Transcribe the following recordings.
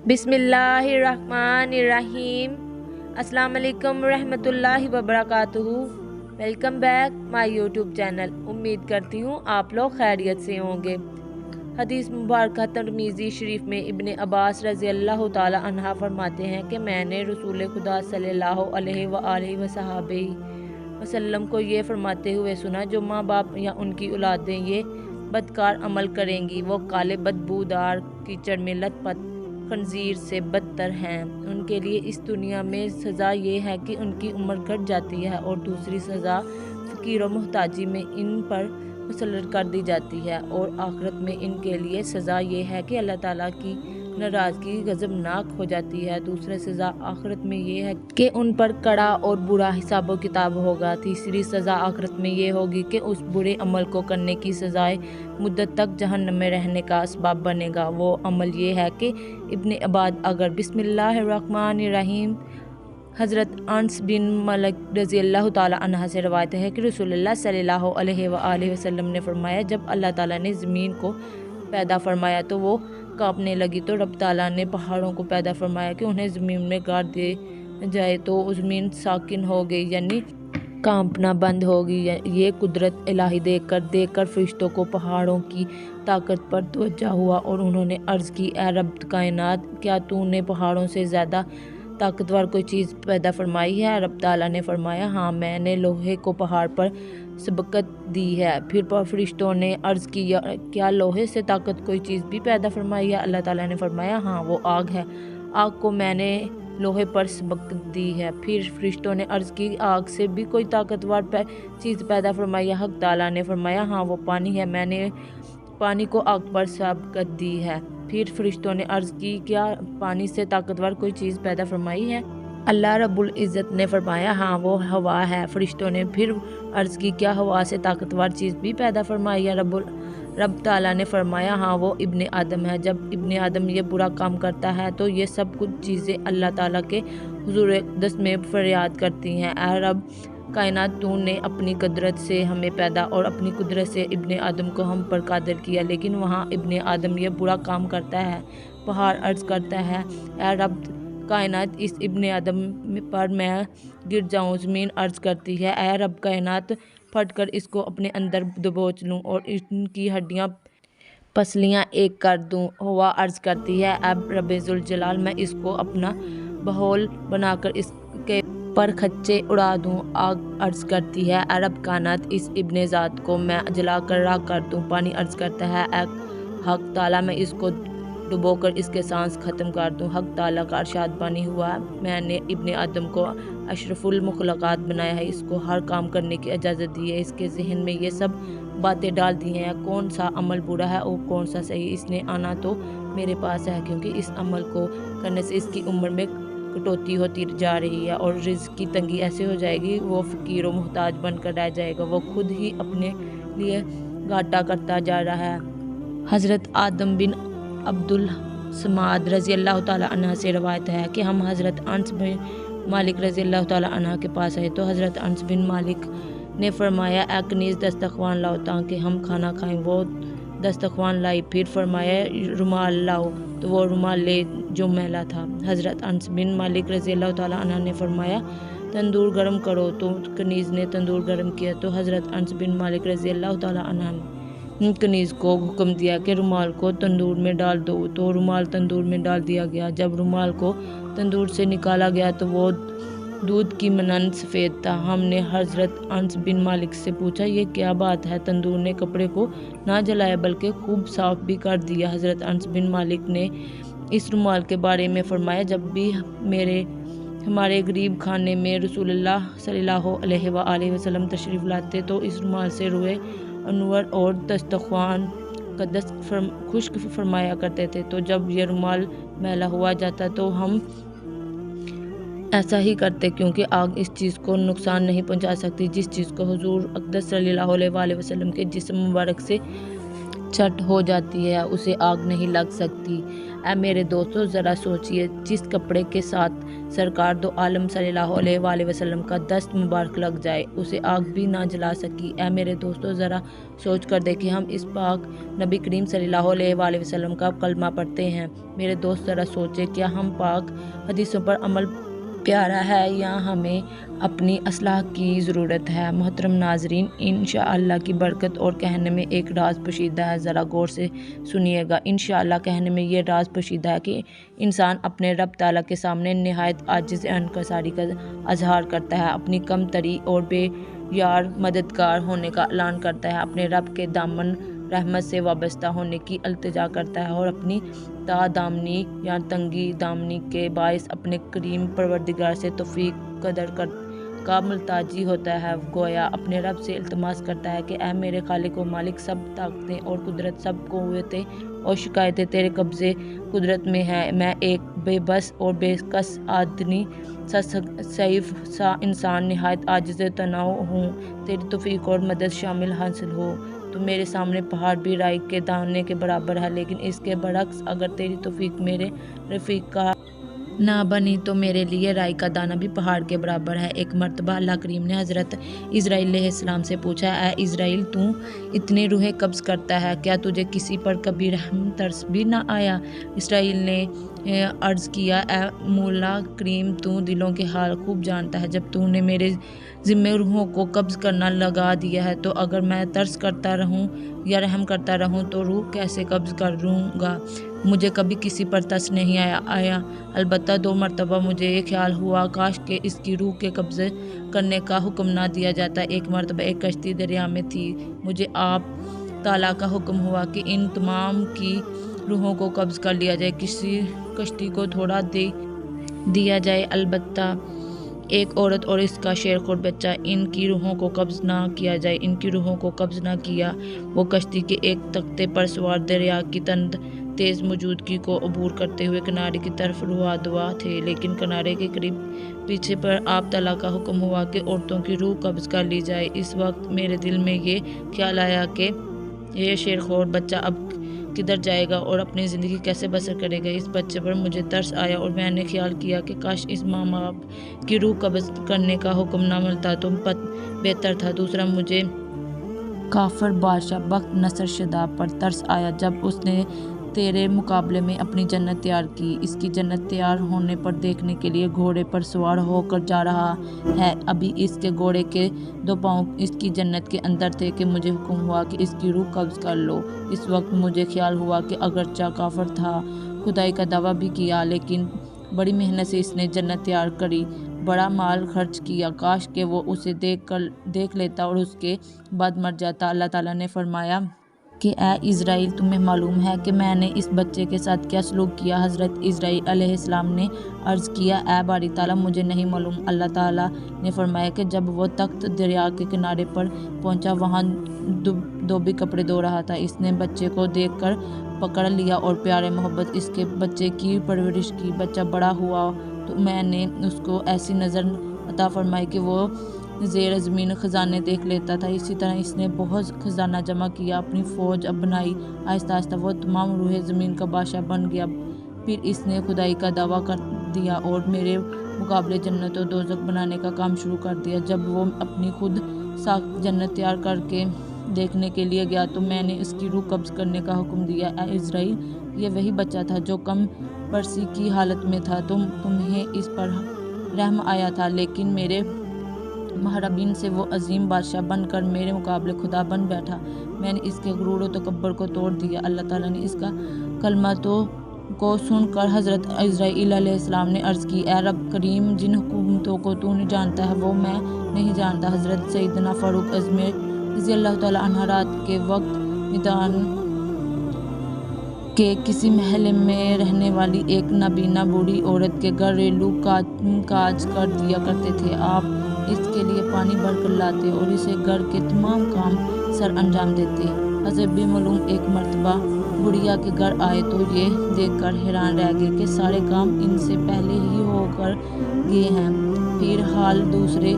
बिस्मिल्लाहिर्रहमानिर्रहीम। अस्सलाम वालेकुम रहमतुल्लाहि वबरकातुहू। Welcome back my YouTube channel. उम्मीद करती हूँ आप लोग खैरियत से होंगे। हदीस मुबारक तिरमिज़ी शरीफ में इब्ने अब्बास रज़ी अल्लाह ताला अन्हा फरमाते हैं कि मैंने रसूल खुदा सल्लल्लाहु अलैहि वसल्लम को ये फरमाते हुए सुना, जो माँ बाप या उनकी औलादें ये बदकार अमल करेंगी वो काले बदबूदार कीचड़ में लथपथ खंजीर से बदतर हैं। उनके लिए इस दुनिया में सज़ा ये है कि उनकी उम्र घट जाती है और दूसरी सज़ा फ़कीर व मुहताजी में इन पर मुसल्लत कर दी जाती है, और आखिरत में इनके लिए सज़ा ये है कि अल्लाह ताला की नाराज़गी गज़बनाक हो जाती है। दूसरी सज़ा आखिरत में ये है कि उन पर कड़ा और बुरा हिसाब व किताब होगा। तीसरी सज़ा आखिरत में ये होगी कि उस बुरे अमल को करने की सज़ाए मुद्दत तक जहन्नम में रहने का असबाब बनेगा। वो अमल ये है कि इब्ने अब्बाद अगर बिस्मिल्लाहिर्रहमानिर्रहीम। हज़रत अनस बिन मालिक रज़ी अल्लाह ताला अन्हा से रवायत है कि रसूलुल्लाह सल्लल्लाहु अलैहि वसल्लम ने फरमाया, जब अल्लाह ताला ने ज़मीन को पैदा फरमाया तो वो कांपने लगी, तो रब ताला ने पहाड़ों को पैदा फरमाया कि उन्हें ज़मीन में गाड़ दे जाए, तो ज़मीन साकिन हो गई, यानी कांपना बंद हो गई। ये कुदरत इलाही देखकर फरिश्तों को पहाड़ों की ताकत पर तवज्जो हुआ और उन्होंने अर्ज़ की, ए रब कायनात, क्या तूने पहाड़ों से ज़्यादा ताकतवर कोई चीज़ पैदा फरमाई है? रब ताला ने फरमाया, हाँ, मैंने लोहे को पहाड़ पर सबकत दी है। फिर फरिश्तों ने अर्ज़ की, क्या लोहे से ताकत कोई चीज़ भी पैदा फरमाई है? अल्लाह ताला ने फरमाया, हाँ, वो आग है। आग को मैंने लोहे पर सबकत दी है। फिर फरिश्तों ने अर्ज़ की, आग से भी कोई ताकतवर चीज़ पैदा फरमाई है? हक ताला ने फरमाया, हाँ, वो पानी है, मैंने पानी को आग पर सबकत दी है। फिर फरिश्तों ने अर्ज़ की, क्या पानी से ताकतवर कोई चीज़ पैदा फरमाई है? अल्लाह रब्बुल इज़्ज़त ने फरमाया, हाँ, वो हवा है। फरिश्तों ने फिर अर्ज़ की, क्या हवा से ताकतवर चीज़ भी पैदा फरमाई है? रब ताला ने फरमाया, हाँ, वो इब्ने आदम है। जब इब्ने आदम ये बुरा काम करता है तो ये सब कुछ चीज़ें अल्लाह ताला के हुज़ूर अक़दस में फरियाद करती हैं, ऐ रब कायनात, तूने अपनी कुदरत से हमें पैदा और अपनी कुदरत से इब्ने आदम को हम पर कादिर किया, लेकिन वहाँ इब्ने आदम ये बुरा काम करता है। पहाड़ अर्ज़ करता है, ऐ रब कायनात, इस इब्ने आदम पर मैं गिर जाऊँ। ज़मीन अर्ज़ करती है, ऐ रब कायनात, फटकर इसको अपने अंदर दबोच लूँ और इनकी हड्डियाँ पसलियाँ एक कर दूँ। हवा अर्ज़ करती है, अब रब्बे ज़ुल जलाल, मैं इसको अपना बहोल बनाकर इसके पर खच्चे उड़ा दूँ। आग अर्ज़ करती है, अरब कायनात, इस इब्ने ज़ात को मैं जला कर राख कर दूँ। पानी अर्ज़ करता है, हक ताला, मैं इसको डुबोकर इसके सांस ख़त्म कर दूँ। हक ताला का इरशाद पानी हुआ, मैंने इब्ने आदम को अशरफुल मखलूक़ात बनाया है, इसको हर काम करने की इजाज़त दी है, इसके जहन में ये सब बातें डाल दी हैं, कौन सा अमल बुरा है और कौन सा सही। इसने आना तो मेरे पास है, क्योंकि इस अमल को करने से इसकी उम्र में कटौती होती जा रही है और रिज़्क़ की तंगी ऐसे हो जाएगी, वो फ़कीर व मुहताज बनकर रह जाएगा, वो खुद ही अपने लिए घाटा करता जा रहा है। हज़रत आदम बिन अब्दुल समाद रज़ी अल्लाह ताला अन्हा से रवायत है कि हम हज़रत अनस बिन मालिक रज़ी अल्लाह ताला अन्हा के पास आए, तो हज़रत अनस बिन मालिक ने फरमाया, ए कनीज़, दस्तरख़्वान लाओ ताकि हम खाना खाएं। वो दस्तरख़्वान लाई। फिर फरमाया, रुमाल लाओ, तो वो रुमाल ले जो मैला था। हज़रत अनस बिन मालिक रज़ी अल्लाह ताला अन्हा ने फरमाया, तंदूर गर्म करो, तो कनीज़ ने तंदूर गर्म किया, तो हज़रत अनस बिन मालिक रज़ी अल्लाह ताला अन्हा ने कनीज़ को हुक्म दिया कि रुमाल को तंदूर में डाल दो, तो रुमाल तंदूर में डाल दिया गया। जब रुमाल को तंदूर से निकाला गया तो वो दूध की मानंद सफ़ेद था। हमने हज़रत अनस बिन मालिक से पूछा, ये क्या बात है? तंदूर ने कपड़े को ना जलाया बल्कि खूब साफ़ भी कर दिया। हज़रत अनस बिन मालिक ने इस रुमाल के बारे में फरमाया, जब भी हमारे गरीब खाने में रसूलुल्लाह सल्लल्लाहु अलैहि वसल्लम तशरीफ़ लाते तो इस रुमाल से रोए अनवर और दस्तरख़्वान का खुश्क फरमाया करते थे। तो जब यह रुमाल मैला हुआ जाता तो हम ऐसा ही करते, क्योंकि आग इस चीज़ को नुकसान नहीं पहुंचा सकती जिस चीज़ को हुज़ूर अक़दस सल्लल्लाहु अलैहि वसल्लम के जिस्म मुबारक से चट हो जाती है, उसे आग नहीं लग सकती। اے میرے دوستو ذرا سوچئے، جس کپڑے کے ساتھ سرکار دو عالم صلی اللہ علیہ وسلم کا دست مبارک لگ جائے اسے آگ بھی نہ جلا سکی۔ اے میرے دوستو ذرا سوچ کر دیکھیں، ہم اس پاک نبی کریم صلی اللہ علیہ وسلم کا کلمہ پڑھتے ہیں۔ میرے دوست ذرا سوچیں، کیا ہم پاک حدیثوں پر عمل پیارا ہے یا ہمیں اپنی اصلاح کی ضرورت ہے؟ محترم ناظرین، انشاءاللہ کی برکت اور کہنے میں ایک راز پوشیدہ ہے، ذرا غور سے سنیے گا۔ انشاءاللہ کہنے میں یہ راز پوشیدہ ہے کہ انسان اپنے رب تعالیٰ کے سامنے نہایت عاجز انکساری کا اظہار کرتا ہے، اپنی کم تری اور بے یار مددگار ہونے کا اعلان کرتا ہے، اپنے رب کے دامن رحمت سے وابستہ ہونے کی التجا کرتا ہے اور اپنی تا دامنی یا تنگی دامنی کے باعث اپنے کریم پروردگار سے توفیق قدر کا ملتجی ہوتا ہے، گویا اپنے رب سے التماس کرتا ہے کہ اے میرے خالق و مالک، سب طاقتیں اور قدرت، سب قوتیں اور شکایتیں تیرے قبضے قدرت میں ہیں، میں ایک بے بس اور بے کس آدمی سا ضعیف سا انسان نہایت عاجز و تنہا ہوں، تیری توفیق اور مدد شامل حاصل ہو تو میرے سامنے پہاڑ بھی رائی کے دانے کے برابر ہے، لیکن اس کے برعکس اگر تیری توفیق میرے رفیق کا نہ بنی تو میرے لیے رائی کا دانہ بھی پہاڑ کے برابر ہے۔ ایک مرتبہ اللہ کریم نے حضرت اسرائیل علیہ السلام سے پوچھا، اے اسرائیل، تو اتنے روحیں قبض کرتا ہے، کیا تجھے کسی پر کبھی رحم ترس بھی نہ آیا؟ اسرائیل نے عرض کیا، اے مولا کریم، تو دلوں کے حال خوب جانتا ہے، جب تو نے میرے ذمے روحوں کو قبض کرنا لگا دیا ہے تو اگر میں ترس کرتا رہوں یا رحم کرتا رہوں تو روح کیسے قبض کروں گا؟ مجھے کبھی کسی پر ترس نہیں آیا، البتہ 2 مرتبہ مجھے یہ خیال ہوا کاش کہ اس کی روح کے قبضے کرنے کا حکم نہ دیا جاتا۔ ایک مرتبہ ایک کشتی دریا میں تھی، مجھے آپ تعالیٰ کا حکم ہوا کہ ان تمام کی روحوں کو قبض کر لیا جائے، کسی کشتی کو تھوڑا دے دیا جائے، البتہ ایک عورت اور اس کا شیرخوار بچہ، ان کی روحوں کو قبض نہ کیا جائے۔ ان کی روحوں کو قبض نہ کیا۔ وہ کشتی کے ایک تختے پر سوار دریا کی تیز موجودگی کو عبور کرتے ہوئے کنارے کی طرف رواں تھے، لیکن کنارے کے قریب پیچھے پر آپ تعالیٰ کا حکم ہوا کہ عورتوں کی روح قبض کر لی جائے۔ اس وقت میرے دل میں یہ خیال آیا کہ یہ شیرخوار بچہ اب کدھر جائے گا اور اپنی زندگی کیسے بسر کرے گا؟ اس بچے پر مجھے ترس آیا اور میں نے خیال کیا کہ کاش اس ماں باپ کی روح قبض کرنے کا حکم نہ ملتا تو بہتر تھا۔ دوسرا، مجھے کافر بادشاہ بخت نصر شدہ پر ترس آیا، جب اس نے تیرے مقابلے میں اپنی جنت تیار کی، اس کی جنت تیار ہونے پر دیکھنے کے لیے گھوڑے پر سوار ہو کر جا رہا ہے، ابھی اس کے گھوڑے کے 2 پاؤں اس کی جنت کے اندر تھے کہ مجھے حکم ہوا کہ اس کی روح قبض کر لو۔ اس وقت مجھے خیال ہوا کہ اگرچہ کافر تھا، خدائی کا دعویٰ بھی کیا، لیکن بڑی محنت سے اس نے جنت تیار کری، بڑا مال خرچ کیا، کاش کہ وہ اسے دیکھ لیتا اور اس کے بعد مر جاتا۔ اللہ تعالیٰ نے فرمایا کہ اے اسرائیل، تمہیں معلوم ہے کہ میں نے اس بچے کے ساتھ کیا سلوک کیا؟ حضرت اسرائیل علیہ السلام نے عرض کیا، اے باری تعالیٰ، مجھے نہیں معلوم۔ اللہ تعالیٰ نے فرمایا کہ جب وہ تخت دریا کے کنارے پر پہنچا، وہاں دھوبی کپڑے دھو رہا تھا، اس نے بچے کو دیکھ کر پکڑ لیا اور پیار محبت اس کے بچے کی پرورش کی۔ بچہ بڑا ہوا تو میں نے اس کو ایسی نظر عطا فرمائی کہ وہ زیر زمین خزانے دیکھ لیتا تھا، اسی طرح اس نے بہت خزانہ جمع کیا، اپنی فوج بنائی، آہستہ آہستہ وہ تمام روحیں زمین کا بادشاہ بن گیا۔ پھر اس نے خدائی کا دعویٰ کر دیا اور میرے مقابلے جنت و دوزخ بنانے کا کام شروع کر دیا۔ جب وہ اپنی خود ساخت جنت تیار کر کے دیکھنے کے لیے گیا تو میں نے اس کی روح قبض کرنے کا حکم دیا۔ اے اسرائیل، یہ وہی بچہ تھا جو کم پرسی کی حالت میں تھا، تمہیں اس پر رحم آیا تھا، لیکن میرے محربین سے وہ عظیم بادشاہ بن کر میرے مقابلے خدا بن بیٹھا، میں نے اس کے غرور و تکبر کو توڑ دیا۔ اللہ تعالیٰ نے اس کا کلمہ کو سن کر حضرت اسرائیل علیہ السلام نے عرض کی، اے رب کریم، جن حکومتوں کو تو نے جانتا ہے وہ میں نہیں جانتا۔ حضرت سیدنا فاروق اعظم رضی اللہ تعالیٰ عنہ رات کے وقت میدان کے کسی محلے میں رہنے والی ایک نابینا بوڑھی عورت کے گھریلو کاج کر دیا کرتے تھے۔ آپ اس کے لیے پانی بھر کر لاتے اور اسے گھر کے تمام کام سر انجام دیتے۔ حضرت بھی معلوم ایک مرتبہ بڑھیا کے گھر آئے تو یہ دیکھ کر حیران رہ گئے کہ سارے کام ان سے پہلے ہی ہو کر گئے ہیں۔ پھر حال دوسرے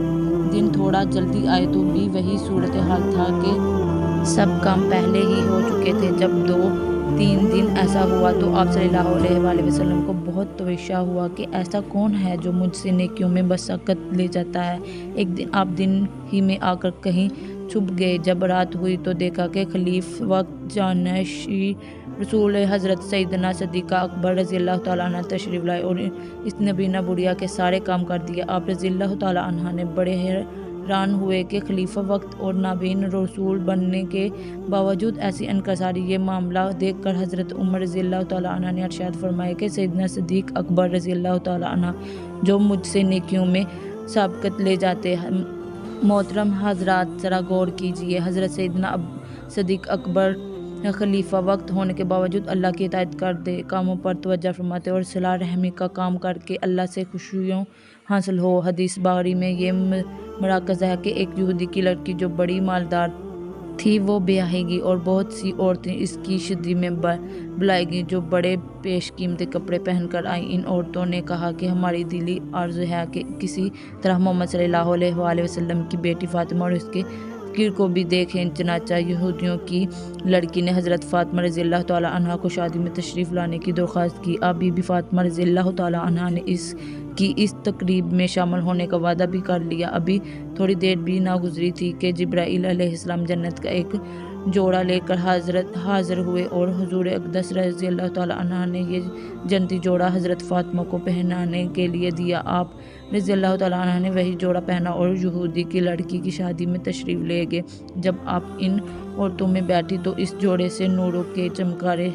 دن تھوڑا جلدی آئے تو بھی وہی صورتحال تھا کہ سب کام پہلے ہی ہو چکے تھے۔ جب 2 3 दिन ऐसा हुआ तो आप सल्लल्लाहु अलैहि वसल्लम को बहुत तवज्जो हुआ कि ऐसा कौन है जो मुझसे नेकियों में बशक्कत ले जाता है। एक दिन आप दिन ही में आकर कहीं छुप गए। जब रात हुई तो देखा कि खलीफ वक्त जानशी रसूल हज़रत सैयदना सिद्दीक़ा अकबर रज़ियल्लाहु तआला अन्हा तशरीफ़ लाए और इस नबीना बुढ़िया के सारे काम कर दिए। आप रज़ियल्लाहु तआला अन्हा ने बड़े हैरान हुए कि खलीफा वक्त और नाबीन रसूल बनने के बावजूद ऐसी इनकसारी। ये मामला देखकर हज़रत उमर रज़ियल्लाहु तआला अन्हा ने इरशाद फरमाया कि सैयदना सिद्दीक़ अकबर रज़ियल्लाहु तआला अन्हा जो मुझसे नेकियों में सबकत ले जाते हैं। मोहतरम हज़रात, ज़रा गौर कीजिए, हज़रत सैयदना सिद्दीक़ अकबर खलीफा वक्त होने के बावजूद अल्लाह की इताअत करते, कामों पर तवज्जो फरमाते और सिला रहमी का काम करके अल्लाह से खुशियों हासिल हो। हदीस बारी में ये मराकज़ है कि एक यहूदी की लड़की जो बड़ी मालदार थी वो ब्याहेगी और बहुत सी औरतें इसकी शादी में बुलाएगी जो बड़े बेशकीमती कपड़े पहनकर आई। इन औरतों ने कहा कि हमारी दिली आर्ज़ू है कि किसी तरह मोहम्मद सल्लल्लाहु अलैहि वसल्लम की बेटी फ़ातिमा और उसके फ़कीर को भी देखें। चनाचा यहूदियों की लड़की ने हज़रत फ़ातिमा रज़ियल्लाहु तआला अन्हा को शादी में तशरीफ़ लाने की दरख्वास्त की। अब बीबी फ़ातिमा रज़ियल्लाहु तआला अन्हा ने इस तकरीब में शामिल होने का वादा भी कर लिया। अभी थोड़ी देर भी ना गुजरी थी कि जिब्राईल अलैहिस्सलाम जन्नत का एक जोड़ा लेकर हाज़िर हुए और हुज़ूर अक़दस रज़ियल्लाहु तआला अन्हा ने ये जन्नती जोड़ा हज़रत फ़ातिमा को पहनाने के लिए दिया। आप रज़ियल्लाहु तआला अन्हा ने वही जोड़ा पहना और यहूदी की लड़की की शादी में तशरीफ़ ले गए। जब आप इन औरतों में बैठी तो इस जोड़े से नूरों के चमकारे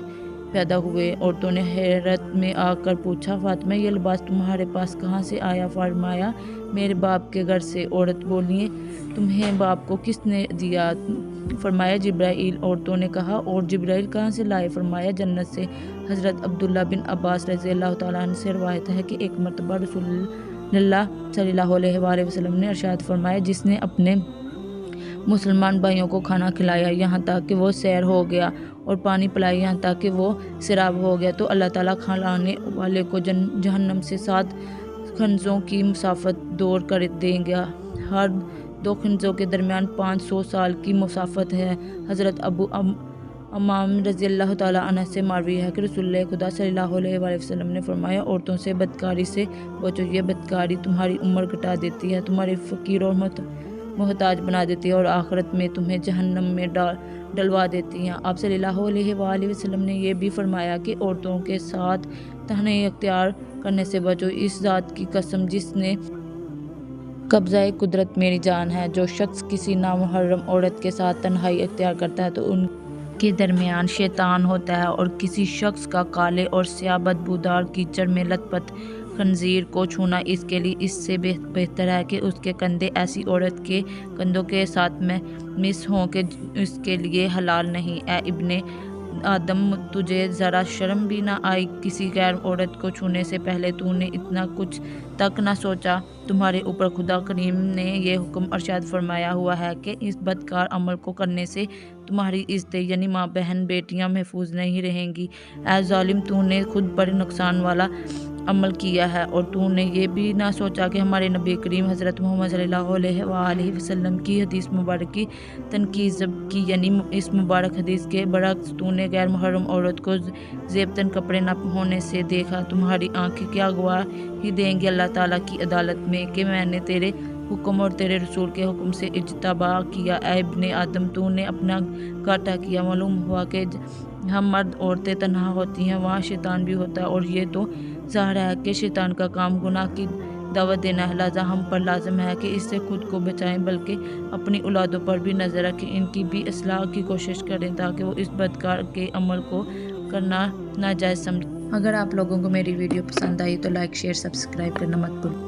पैदा हुए। औरतों ने हैरत में आकर पूछा, फ़ातिमा ये लिबास तुम्हारे पास कहाँ से आया? फरमाया, मेरे बाप के घर से। औरत बोली, तुम्हें बाप को किसने दिया? फरमाया, जिब्राईल। औरतों ने कहा, और जिब्राईल कहाँ से लाए? फरमाया, जन्नत से। हज़रत अब्दुल्ला बिन अब्बास रज़ियल्लाहु तआला अन्हु से रवायत है कि एक मरतबा रसूलुल्लाह सल्लल्लाहु अलैहि वसल्लम ने इरशाद फरमाया, जिसने अपने मुसलमान भाइयों को खाना खिलाया यहाँ तक कि वो सैर हो गया और पानी पिलाया यहाँ तक कि वो सैराब हो गया तो अल्लाह ताला खिलाने वाले को जहन्नम से 7 खंजों की मुसाफत दूर कर देंगे। हर 2 खंजों के दरमियान 500 साल की मुसाफत है। हज़रत अबू अमाम रज़ियल्लाहु तआला अन्हु से मारवी है कि रसूलुल्लाह खुदा सल्लल्लाहु अलैहि वसल्लम ने फरमाया, औरतों से बदकारी से बचो, ये बदकारी तुम्हारी उम्र घटा देती है, तुम्हारे फ़कीर और मोहताज बना देती है और आखिरत में तुम्हें जहन्नम में डलवा देती हैं। आप सल्लल्लाहु अलैहि वसल्लम ने यह भी फरमाया कि औरतों के साथ तन्हाई अख्तियार करने से बचो। इस ज़ात की कसम जिसने कब्ज़ाए कुदरत मेरी जान है, जो शख्स किसी नामुहर्रम औरत के साथ तन्हाई अख्तियार करता है तो उनके दरमियान शैतान होता है। और किसी शख्स का काले और स्याह बदबूदार कीचड़ में लथपथ खंजीर को छूना इसके लिए इससे बेहतर है कि उसके कंधे ऐसी औरत के कंधों के साथ में मिस हों कि उसके लिए हलाल नहीं। ए इब्ने आदम, तुझे ज़रा शर्म भी ना आई? किसी गैर औरत को छूने से पहले तूने इतना कुछ तक ना सोचा? तुम्हारे ऊपर खुदा करीम ने यह हुक्म इरशाद फरमाया हुआ है कि इस बदकार अमल को करने से तुम्हारी इज़्ज़तें यानी माँ बहन बेटियाँ महफूज नहीं रहेंगी। ऐ ज़ालिम, तूने खुद बड़े नुकसान वाला अमल किया है और तूने ये भी ना सोचा कि हमारे नबी करीम हज़रत मोहम्मद सल्लल्लाहु अलैहि वसल्लम की हदीस मुबारक की तनकीज़ की, यानी इस मुबारक हदीस के बरक्स तूने गैर मुहर्रम औरत को ज़ेबतन कपड़े न होने से देखा। तुम्हारी आंखें क्या गवाही देंगी अल्लाह ताला की अदालत में कि मैंने तेरे हुक्म और तेरे रसूल के हुक्म से इज्तिबा किया। ऐ इब्ने आदम, तूने अपना घाटा किया। मालूम हुआ कि हम मर्द औरतें तन्हा होती हैं, वहाँ शैतान भी होता है और ये तो ज़ाहिर है कि शैतान का काम गुनाह की दावत देना है। लिहाजा हम पर लाजिम है कि इससे खुद को बचाएं, बल्कि अपनी औलादों पर भी नज़र रखें, इनकी भी इस्लाह की कोशिश करें ताकि वो इस बदकार के अमल को करना नाजायज़ समझें। अगर आप लोगों को मेरी वीडियो पसंद आई तो लाइक, शेयर, सब्सक्राइब करना मत भूलें।